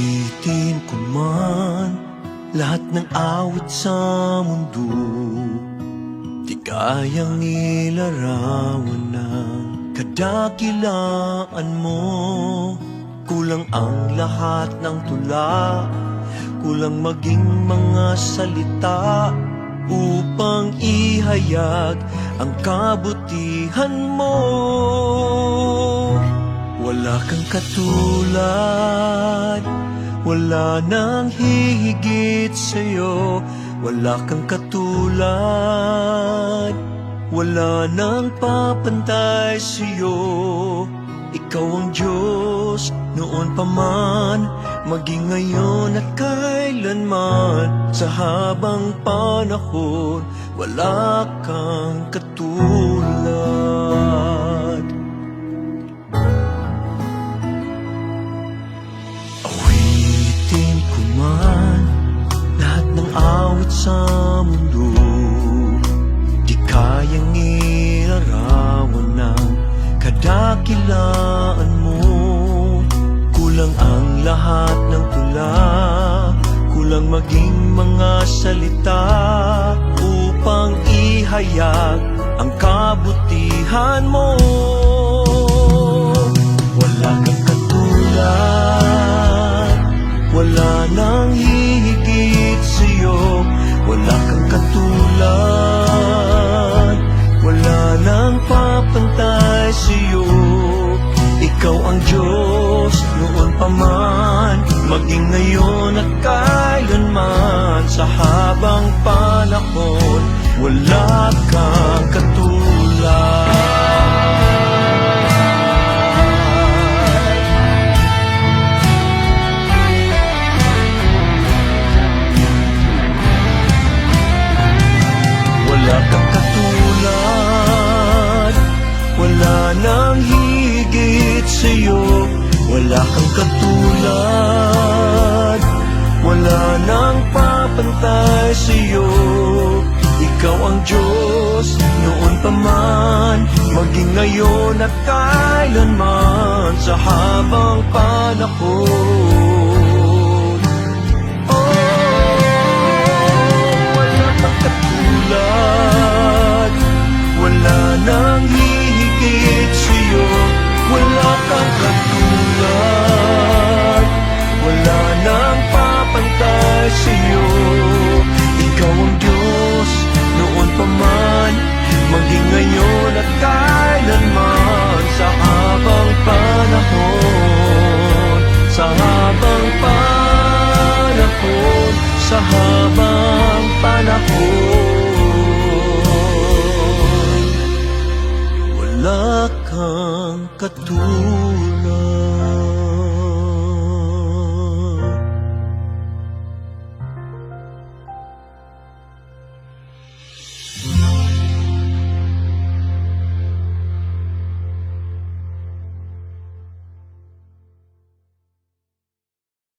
Awitin ko man lahat ng awit sa mundo, di kayang ilarawan ng kadakilaan mo. Kulang ang lahat ng tula, kulang maging mga salita upang ihayag ang kabutihan mo. Wala kang katulad, wala nang hihigit sa'yo. Wala kang katulad, wala nang papantay sa'yo. Ikaw ang Diyos noon pa man, maging ngayon at kailanman. Sa habang panahon, wala kang katulad. Awitin ko man lahat ng awit sa mundo, di kayang ilarawan ng kadakilaan mo. Kulang ang lahat ng tula, kulang maging mga salita upang ihayag ang kabutihan mo. Wala kang katulad, wala nang hihigit sa'yo. Wala kang katulad, wala nang papantay sa'yo. Ikaw ang Diyos noon pa man, maging ngayon at kailanman. Sa habang panahon, wala kang katulad. Wala kang katulad, wala nang higit sa'yo. Wala kang katulad, wala nang papantay sa'yo. Ikaw ang Diyos noon pa man, maging ngayon at kailanman. Sa habang panahon, wala kang katulad, wala nang hihigit sa'yo. Wala kang katulad, wala nang papantay sa'yo. Ikaw ang Diyos noon pa man, maging ngayon at kailanman. Sa habang panahon, sa habang panahon, sa habang panahon, wala kang katulad.